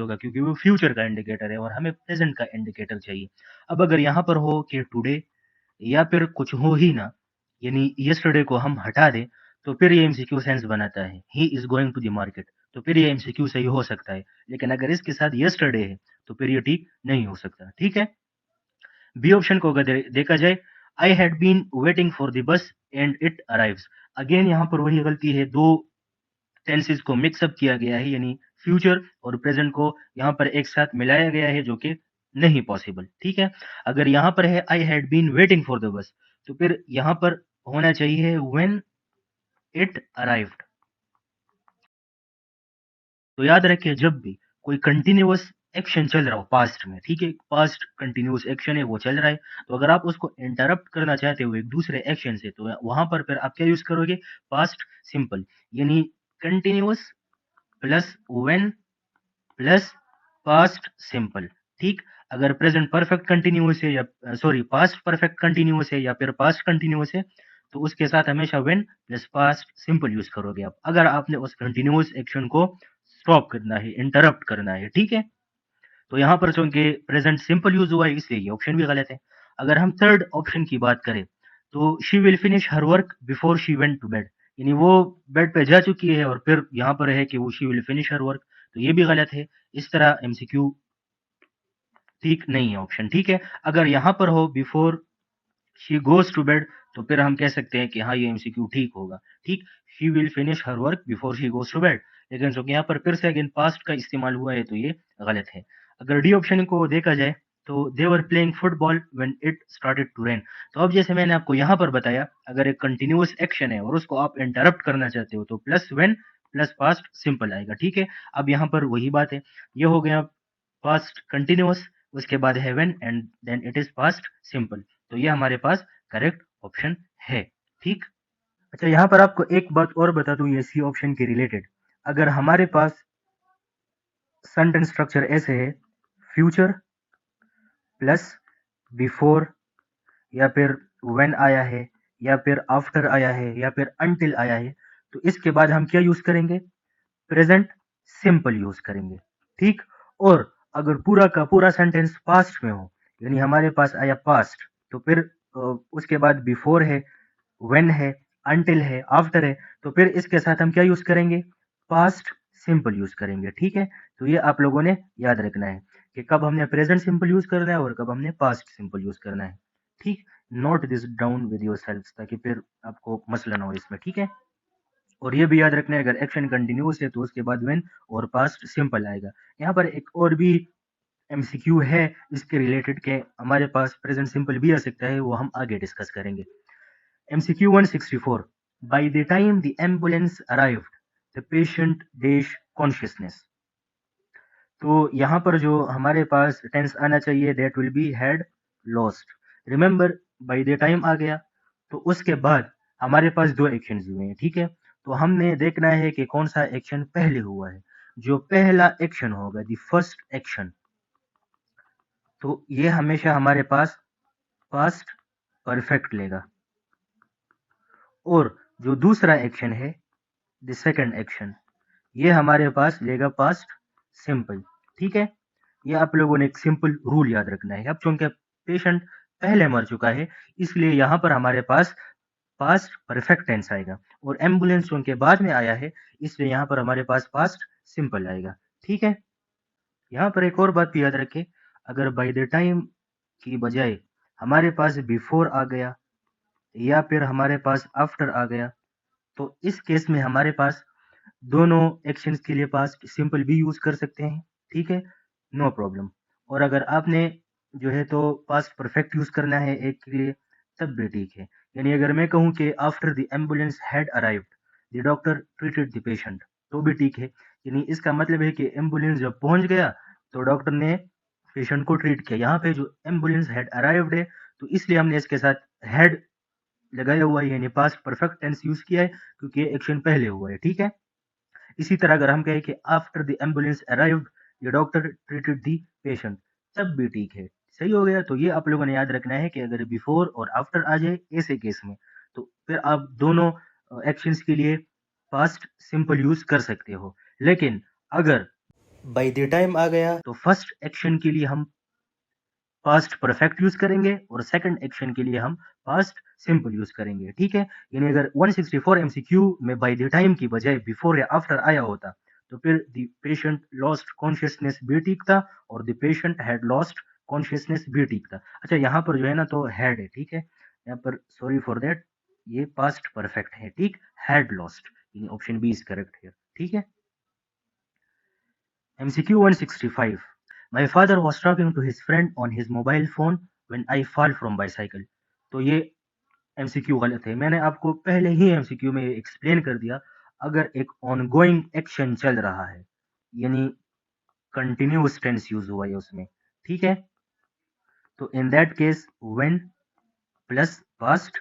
होगा क्योंकि वो फ्यूचर का इंडिकेटर है और हमें प्रेजेंट का इंडिकेटर चाहिए। अब अगर यहाँ पर हो कि टुडे या फिर कुछ हो ही ना, यानी यस्टरडे को हम हटा दें, तो फिर ये एमसीक्यू सेंस बनाता है, he is going to the market, तो फिर ये एमसीक्यू सही हो सकता है। लेकिन अगर इसके साथ यस्टरडे है तो फिर ये ठीक नहीं हो सकता। ठीक है, बी ऑप्शन को अगर देखा जाए, I had been waiting for the bus and it arrives. Again यहाँ पर वही गलती है, दो टेंसेस को मिक्सअप किया गया है, यानी फ्यूचर और प्रेजेंट को यहाँ पर एक साथ मिलाया गया है, जो कि नहीं पॉसिबल। ठीक है, अगर यहाँ पर है I had been waiting for the bus, तो फिर यहाँ पर होना चाहिए व्हेन इट अराइव्ड। तो याद रखिए, जब भी कोई कंटिन्यूअस एक्शन चल रहा हो पास्ट में, ठीक है, पास्ट कंटिन्यूअस एक्शन है वो चल रहा है, तो अगर आप उसको इंटरप्ट करना चाहते हो एक दूसरे एक्शन से, तो वहां पर फिर आप क्या यूज करोगे, पास्ट सिंपल, यानी continuous plus when plus past simple. ठीक, अगर प्रेजेंट परफेक्ट कंटिन्यूअस है या सॉरी पास्ट परफेक्ट कंटिन्यूअस है या फिर पास्ट कंटिन्यूअस है, तो उसके साथ हमेशा when plus past simple use करोगे आप, अगर आपने उस कंटिन्यूअस एक्शन को स्टॉप करना है, इंटरप्ट करना है। ठीक है, तो यहाँ पर चूंकि प्रेजेंट सिंपल यूज हुआ है इसलिए ये ऑप्शन भी गलत है। अगर हम थर्ड ऑप्शन की बात करें, तो she will finish her work before she went to bed, यानी वो बेड पे जा चुकी है और फिर यहाँ पर है कि वो she will finish her work, तो ये भी गलत है। इस तरह एमसीक्यू ठीक नहीं है ऑप्शन। ठीक है, अगर यहाँ पर हो before she goes to bed, तो फिर हम कह सकते हैं कि हाँ ये एमसीक्यू ठीक होगा। ठीक, she will finish her work before she goes to bed, लेकिन चूंकि यहाँ पर फिर से अगेन पास्ट का इस्तेमाल हुआ है तो ये गलत है। अगर डी ऑप्शन को देखा जाए, तो they were playing football when it started to rain, तो अब जैसे मैंने आपको यहाँ पर बताया, अगर एक कंटिन्यूअस एक्शन है और उसको आप इंटरप्ट करना चाहते हो, तो plus when plus past simple आएगा। ठीक है, अब यहाँ पर वही बात है, ये हो गया पास्ट कंटिन्यूअस, उसके बाद है when and then it is past simple, तो ये हमारे पास करेक्ट ऑप्शन है। ठीक, अच्छा यहाँ पर आपको एक बात और बता दूं ये सी ऑप्शन के रिलेटेड, अगर हमारे पास सेंटेंस स्ट्रक्चर ऐसे है, फ्यूचर प्लस बिफोर या फिर व्हेन आया है या फिर आफ्टर आया है या फिर अनटिल आया है, तो इसके बाद हम क्या यूज करेंगे, प्रेजेंट सिंपल यूज करेंगे। ठीक, और अगर पूरा का पूरा सेंटेंस पास्ट में हो, यानी हमारे पास आया पास्ट, तो फिर उसके बाद बिफोर है, व्हेन है, अनटिल है, आफ्टर है, तो फिर इसके साथ हम क्या यूज करेंगे, पास्ट सिंपल यूज करेंगे। ठीक है, तो ये आप लोगों ने याद रखना है कि कब हमने प्रेजेंट सिंपल यूज करना है और कब हमने पास्ट सिंपल यूज करना है। ठीक, note this down with your self, ताकि फिर आपको मसला ना हो इसमें। ठीक है, और ये भी याद रखना है, अगर एक्शन कंटिन्यूस है तो उसके बाद व्हेन और पास्ट सिंपल आएगा। यहाँ पर एक और भी एमसीक्यू है इसके रिलेटेड के हमारे पास प्रेजेंट सिंपल भी आ सकता है, वो हम आगे डिस्कस करेंगे। MCQ 164, by the time the ambulance arrived the patient dash consciousness, तो यहाँ पर जो हमारे पास टेंस आना चाहिए, that will be had lost. Remember, by the time आ गया तो उसके बाद हमारे पास दो एक्शन हुए हैं। ठीक है, तो हमने देखना है कि कौन सा एक्शन पहले हुआ है। जो पहला एक्शन होगा, द फर्स्ट एक्शन, तो ये हमेशा हमारे पास पास्ट परफेक्ट लेगा, और जो दूसरा एक्शन है, द सेकंड एक्शन, ये हमारे पास लेगा पास्ट सिंपल। ठीक है, ये आप लोगों ने एक सिंपल रूल याद रखना है। अब चूंकि पेशेंट पहले मर चुका है, इसलिए यहाँ पर हमारे पास पास्ट परफेक्ट टेंस आएगा, और एम्बुलेंस चूंकि बाद में आया है, इसलिए यहाँ पर हमारे पास पास्ट सिंपल आएगा। ठीक है, यहाँ पर एक और बात भी याद रखें, अगर बाय द टाइम की बजाय हमारे पास बिफोर आ गया या फिर हमारे पास आफ्टर आ गया, तो इस केस में हमारे पास दोनों एक्शंस के लिए पास्ट सिंपल भी यूज कर सकते हैं। ठीक है, नो प्रॉब्लम। और अगर आपने जो है तो पास्ट परफेक्ट यूज करना है एक के लिए, तब भी ठीक है। यानी अगर मैं कहूँ कि after the ambulance had arrived the doctor treated the patient, तो भी ठीक है। यानी इसका मतलब है कि एम्बुलेंस जब पहुंच गया तो डॉक्टर ने पेशेंट को ट्रीट किया। यहाँ पे जो एम्बुलेंस हैड अराइव्ड है, तो इसलिए हमने इसके साथ हैड लगाया हुआ है, यानी पास्ट परफेक्ट टेंस यूज किया है, क्योंकि एक्शन पहले हुआ है। ठीक है, इसी तरह अगर हम कहें कि after the ambulance arrived the doctor treated the patient, तब भी ठीक है, सही हो गया। तो ये आप लोगों ने याद रखना है कि अगर बिफोर और आफ्टर आ जाए ऐसे केस में, तो फिर आप दोनों एक्शंस के लिए पास्ट सिंपल यूज कर सकते हो। लेकिन अगर बाय द टाइम आ गया तो फर्स्ट एक्शन के लिए हम पास्ट परफेक्ट यूज करेंगे और सेकंड एक्शन के लिए हम पास्ट सिंपल यूज करेंगे, ठीक है। यानी अगर 164 एमसीक्यू में बाय द टाइम की बजाय बिफोर या आफ्टर आया होता तो फिर द पेशेंट लॉस्ट कॉन्शियसनेस भी ठीक था और the patient had lost consciousness भी ठीक था। अच्छा, यहाँ पर जो है ना तो हैड है, ठीक है, यहाँ पर सॉरी फॉर दैट, ये पास्ट परफेक्ट है, ठीक, हैड लॉस्ट, यानी ऑप्शन बी इज करेक्ट है, ठीक है। MCQ 165. My father was talking to his friend on his mobile phone when I fall from bicycle. तो ये MCQ गलत है। मैंने आपको पहले ही MCQ में एक्सप्लेन कर दिया, अगर एक ऑनगोइंग एक्शन चल रहा है यानी कंटिन्यूअस टेंस यूज हुआ है उसमें, ठीक है। तो in that case when plus past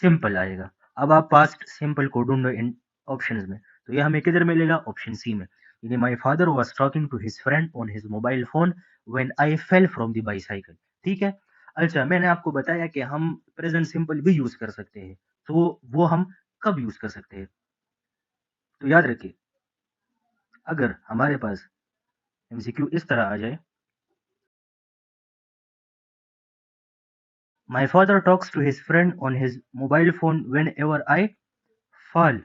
simple आएगा। अब आप पास्ट सिंपल को ढूंढो इन ऑप्शंस में, तो ये हमें किधर मिलेगा? ऑप्शन सी में, यानी my father was talking to his friend on his mobile phone when I fell from the bicycle, ठीक है। अच्छा, मैंने आपको बताया कि हम प्रेजेंट सिंपल भी यूज कर सकते हैं, तो वो हम कब यूज कर सकते हैं? तो याद रखिए, अगर हमारे पास एमसीक्यू इस तरह आ जाए, my father talks to his friend on his mobile phone whenever I fall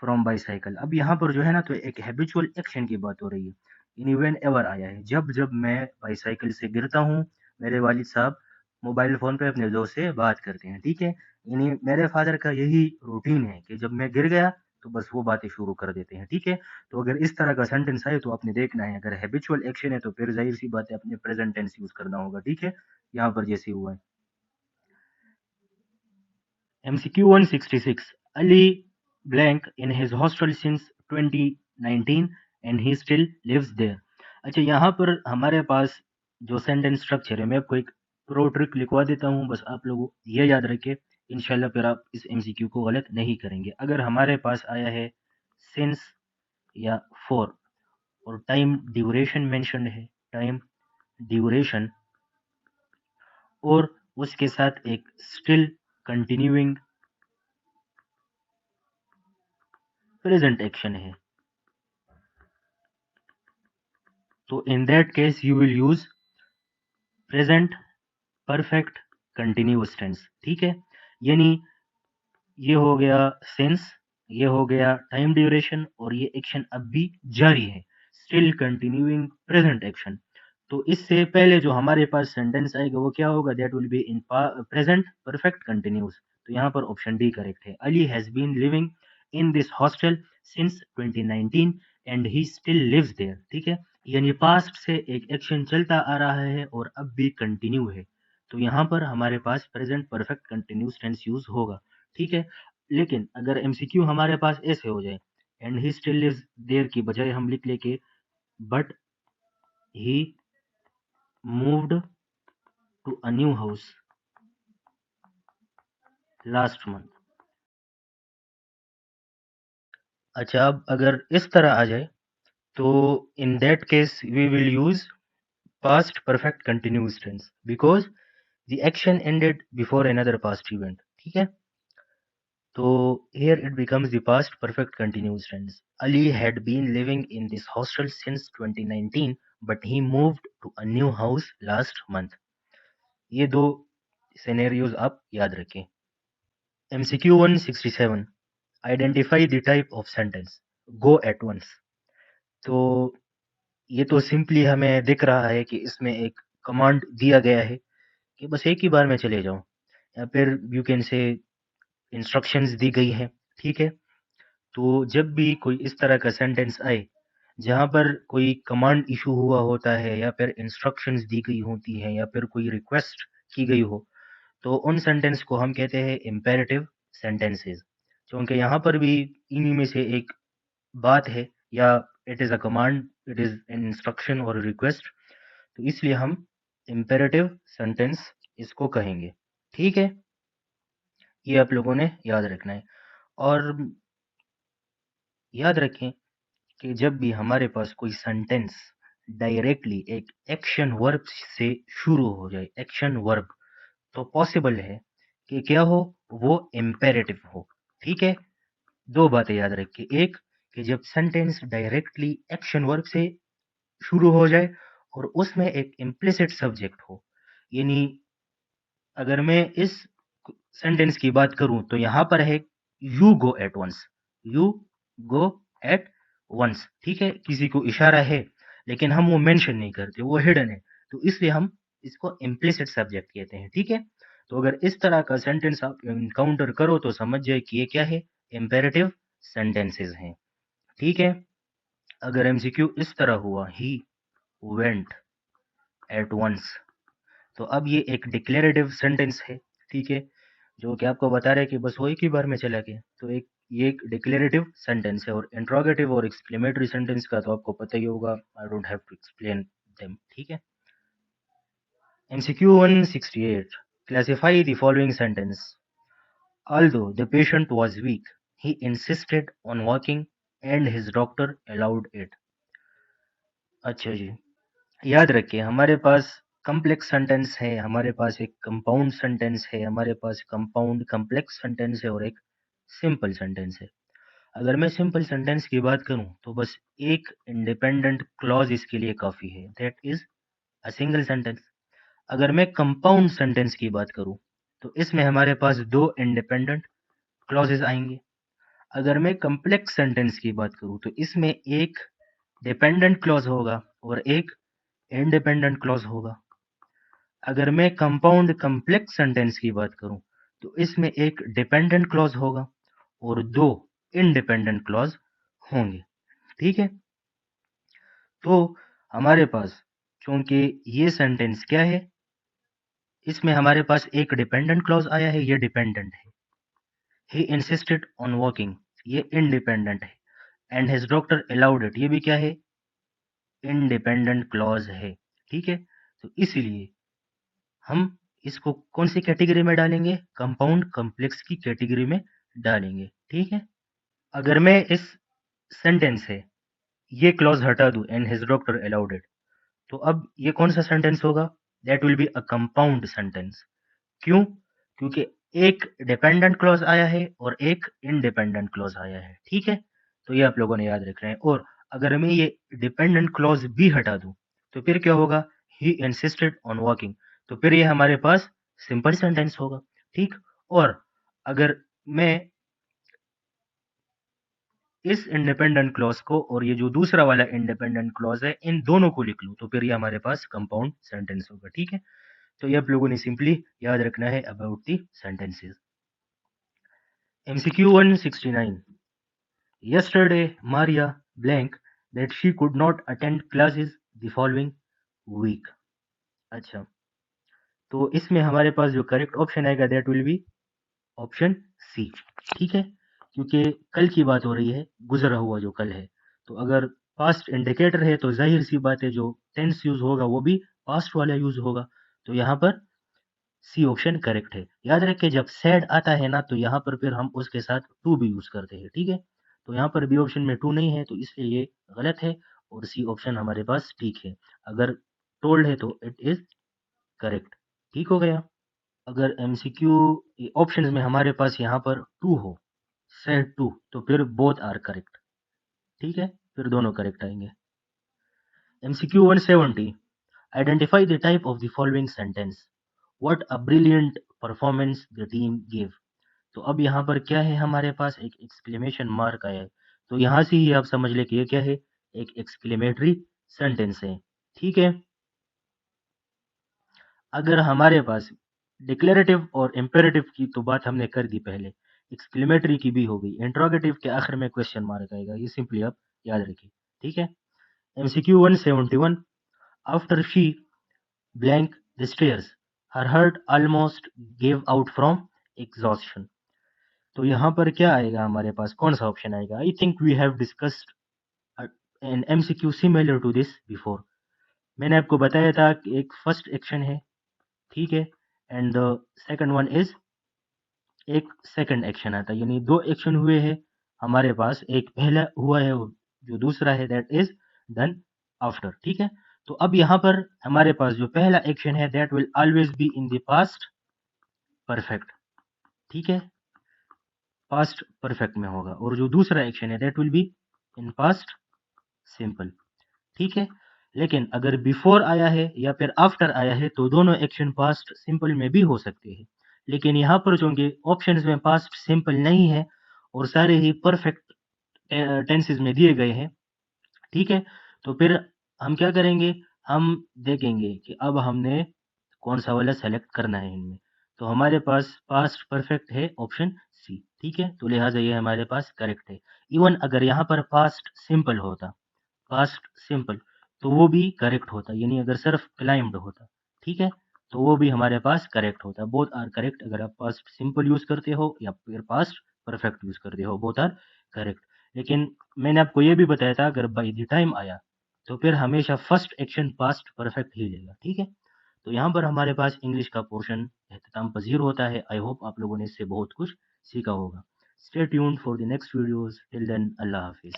from bicycle. अब यहाँ पर जो है ना तो एक हैबिचुअल एक्शन की बात हो रही है, यानी वेन एवर आया है, जब जब मैं बाइसाइकिल से गिरता हूँ, मेरे वालिद साहब मोबाइल फोन पे अपने दोस्त से बात करते हैं, ठीक है। यानी मेरे फादर का यही रूटीन है कि जब मैं गिर गया तो बस वो बातें शुरू कर देते हैं, ठीक है। तो अगर इस तरह का सेंटेंस आए तो आपने देखना है, अगर हैबिचुअल एक्शन है तो फिर जाहिर सी बात है अपने प्रेजेंट टेंस यूज करना होगा, ठीक है, यहाँ पर जैसे हुआ है। MCQ 166. Ali blank in his hostel since 2019 and he still lives there. अच्छा, यहाँ पर हमारे पास जो सेंटेंस स्ट्रक्चर है, मैं आपको एक प्रो ट्रिक लिखवा देता हूँ, बस आप लोग ये याद रखिए, इंशाल्लाह फिर आप इस MCQ को गलत नहीं करेंगे। अगर हमारे पास आया है सिंस या फॉर और टाइम ड्यूरेशन मेंशन्ड है, टाइम ड्यूरेशन, और उसके साथ एक स्टिल कंटिन्यूइंग प्रेजेंट एक्शन है, तो in that case you will use present perfect continuous tense, ठीक है। यानी ये हो गया सिंस, ये हो गया टाइम ड्यूरेशन, और ये एक्शन अब भी जारी है, स्टिल कंटिन्यूइंग प्रेजेंट एक्शन। तो इससे पहले जो हमारे पास सेंटेंस आएगा वो क्या होगा? That will be in present perfect continuous. तो यहाँ पर ऑप्शन डी करेक्ट है। Ali has been living in this hostel since 2019 and he still lives there, ठीक है। यानी पास्ट से एक एक्शन चलता आ रहा है और अब भी कंटिन्यू है, तो यहाँ पर हमारे पास present perfect continuous tense use होगा, ठीक है। लेकिन अगर एमसीक्यू हमारे पास ऐसे हो जाए, and he still lives there की बजाय हम लिख ले के but he moved to a new house last month. अच्छा, अब अगर इस तरह आ जाए तो in that case we will use past perfect continuous tense because the action ended before another past event, ठीक है। तो here it becomes the past perfect continuous tense. Ali had been living in this hostel since 2019 but he moved to a new house last month. ये दो scenarios आप याद रखें। MCQ 167. Identify the type of sentence. Go at once. तो ये तो simply हमें दिख रहा है कि इसमें एक कमांड दिया गया है कि बस एक ही बार में चले जाओ, या फिर यू कैन से इंस्ट्रक्शंस दी गई हैं, ठीक है। तो जब भी कोई इस तरह का सेंटेंस आए जहाँ पर कोई कमांड इशू हुआ होता है या फिर इंस्ट्रक्शंस दी गई होती हैं या फिर कोई रिक्वेस्ट की गई हो, तो उन सेंटेंस को हम कहते हैं इम्पेरेटिव सेंटेंसेस, क्योंकि यहाँ पर भी इन्हीं में से एक बात है, या it is a command, it is an instruction और रिक्वेस्ट, तो इसलिए हम इम्पेरेटिव सेंटेंस इसको कहेंगे, ठीक है। ये आप लोगों ने याद रखना है। और याद रखें कि जब भी हमारे पास कोई सेंटेंस डायरेक्टली एक एक्शन वर्ब से शुरू हो जाए, एक्शन वर्ब, तो पॉसिबल है कि क्या हो, वो इम्पेरेटिव हो, ठीक है। दो बातें याद रखिए, एक कि जब सेंटेंस डायरेक्टली एक्शन वर्ब से शुरू हो जाए और उसमें एक इम्प्लिसिट सब्जेक्ट हो। यानी अगर मैं इस सेंटेंस की बात करूं तो यहाँ पर है you go at once, you go at once, ठीक है, किसी को इशारा है लेकिन हम वो मेंशन नहीं करते, वो हिडन है, तो इसलिए हम इसको इम्प्लिसिट सब्जेक्ट कहते हैं, ठीक है। तो अगर इस तरह का सेंटेंस आप इनकाउंटर करो तो समझ जाए कि ये क्या है, इम्पेरेटिव सेंटेंसेस हैं, ठीक है। अगर एमसीक्यू इस तरह हुआ, ही वेंट एट वंस, तो अब ये एक डिक्लेरेटिव सेंटेंस है, ठीक है, जो कि आपको बता रहे हैं कि बस वो एक ही बार में चला गया, तो ये एक डिक्लेरेटिव सेंटेंस है। और इंट्रोगेटिव और एक्सक्लेमेटरी सेंटेंस का तो आपको पता ही होगा, I don't have to explain them, ठीक है। MCQ 168, classify the following sentence. Although the patient was weak, he insisted on walking and his doctor allowed it. अच्छा जी, याद रखिए हमारे पास कॉम्प्लेक्स सेंटेंस है, हमारे पास एक कंपाउंड सेंटेंस है, हमारे पास कंपाउंड कॉम्प्लेक्स सेंटेंस है और एक सिंपल सेंटेंस है। अगर मैं सिंपल सेंटेंस की बात करूं तो बस एक इंडिपेंडेंट क्लॉज इसके लिए काफी है, that is a single sentence. अगर मैं कंपाउंड सेंटेंस की बात करूं तो इसमें हमारे पास दो इंडिपेंडेंट क्लॉजेस आएंगे। अगर मैं कॉम्प्लेक्स सेंटेंस की बात करूं तो इसमें एक डिपेंडेंट क्लॉज होगा और एक इंडिपेंडेंट क्लॉज होगा। अगर मैं कंपाउंड कॉम्प्लेक्स सेंटेंस की बात करूं तो इसमें एक डिपेंडेंट क्लॉज होगा और दो इंडिपेंडेंट क्लॉज होंगे, ठीक है। तो हमारे पास चूंकि ये सेंटेंस क्या है, इसमें हमारे पास एक डिपेंडेंट क्लॉज आया है, ये डिपेंडेंट है। ही इंसिस्टेड ऑन वॉकिंग, ये इंडिपेंडेंट है। And his doctor allowed it, ये भी क्या है, इंडिपेंडेंट क्लॉज है, ठीक है। तो इसलिए हम इसको कौन सी कैटेगरी में डालेंगे, कंपाउंड कॉम्प्लेक्स की कैटेगरी में डालेंगे, ठीक है। अगर मैं इस सेंटेंस से ये क्लॉज हटा दूं, and his doctor allowed it, तो अब ये कौन सा सेंटेंस होगा, that will be a compound sentence. क्यों, क्योंकि एक डिपेंडेंट क्लॉज आया है और एक इंडिपेंडेंट क्लॉज आया है, ठीक है। तो ये आप लोगों ने याद रखना है। और अगर मैं ये डिपेंडेंट क्लॉज भी हटा दूं तो फिर क्या होगा, ही इंसिस्टेड ऑन वॉकिंग, तो फिर ये हमारे पास सिंपल सेंटेंस होगा, ठीक। और अगर मैं इस इंडिपेंडेंट क्लॉज को और ये जो दूसरा वाला इंडिपेंडेंट क्लॉज है, इन दोनों को लिख लूं तो फिर ये हमारे पास कंपाउंड सेंटेंस होगा, ठीक है। तो ये आप लोगों ने सिंपली याद रखना है about the sentences. MCQ 169. Yesterday, Maria blank that she could not attend classes the following week. अच्छा, तो इसमें हमारे पास जो करेक्ट ऑप्शन आएगा that will be option C, ठीक है। क्योंकि कल की बात हो रही है, गुजरा हुआ जो कल है, तो अगर पास्ट इंडिकेटर है तो जाहिर सी बात है जो टेंस यूज होगा वो भी पास्ट वाला यूज होगा। तो यहाँ पर सी ऑप्शन करेक्ट है। याद रखें जब सैड आता है ना तो यहाँ पर फिर हम उसके साथ टू भी यूज करते हैं, ठीक है। तो यहाँ पर बी ऑप्शन में टू नहीं है तो इसलिए ये गलत है और सी ऑप्शन हमारे पास ठीक है। अगर टोल्ड है तो इट इज करेक्ट, ठीक हो गया। अगर एमसीक्यू ऑप्शंस में हमारे पास यहाँ पर टू हो, सैड टू, तो फिर बोथ आर करेक्ट, ठीक है, फिर दोनों करेक्ट आएंगे। MCQ 170, identify the type of the following sentence, what a brilliant performance the team give. तो अब यहाँ पर क्या है, हमारे पास एक एक्सक्लेमेशन मार्क आया है, तो यहाँ से ही आप समझ ले कि ये क्या है, एक एक्सक्लेमेटरी सेंटेंस है, ठीक है। अगर हमारे पास डिक्लेरेटिव और इम्पेरेटिव की तो बात हमने कर दी पहले, एक्सक्लेमेटरी की भी हो गई, इंट्रोगेटिव के आखिर में क्वेश्चन मार्क आएगा, ये सिंपली आप याद रखिए, ठीक है। MCQ 171, after she blank the stairs, her heart almost gave out from exhaustion। तो यहाँ पर क्या आएगा हमारे पास, कौन सा ऑप्शन आएगा, I think we have discussed an MCQ similar to this before. मैंने आपको बताया था कि एक फर्स्ट एक्शन है, ठीक है, and the second one is एक सेकंड एक्शन आता है, यानी दो एक्शन हुए हैं हमारे पास, एक पहला हुआ है जो दूसरा है दैट इज डन आफ्टर, ठीक है। तो अब यहाँ पर हमारे पास जो पहला एक्शन है that will always be in the past perfect, ठीक है, पास्ट परफेक्ट में होगा, और जो दूसरा एक्शन है that will be in past simple, ठीक है। लेकिन अगर बिफोर आया है या फिर आफ्टर आया है तो दोनों एक्शन पास्ट सिंपल में भी हो सकते हैं। लेकिन यहाँ पर चूंकि ऑप्शंस में पास्ट सिंपल नहीं है और सारे ही परफेक्ट टेंसेस में दिए गए हैं, ठीक है, तो फिर हम क्या करेंगे, हम देखेंगे कि अब हमने कौन सा वाला सेलेक्ट करना है इनमें। तो हमारे पास पास्ट परफेक्ट है ऑप्शन सी, ठीक है, तो लिहाजा ये हमारे पास करेक्ट है। इवन अगर यहाँ पर पास्ट सिंपल होता, पास्ट सिंपल, तो वो भी करेक्ट होता, यानी अगर सिर्फ क्लाइम्ड होता, ठीक है, तो वो भी हमारे पास करेक्ट होता। बोथ आर करेक्ट, अगर आप पास्ट सिंपल यूज करते हो या फिर पास्ट परफेक्ट यूज करते हो, बोथ आर करेक्ट। लेकिन मैंने आपको ये भी बताया था अगर बाई द टाइम आया तो फिर हमेशा फर्स्ट एक्शन पास्ट परफेक्ट ही लेगा, ठीक है। तो यहाँ पर हमारे पास इंग्लिश का पोर्शन अख्ताम पजीर होता है। आई होप आप लोगों ने इससे बहुत कुछ सीखा होगा। Stay tuned for the next videos, till then अल्लाह हाफिज।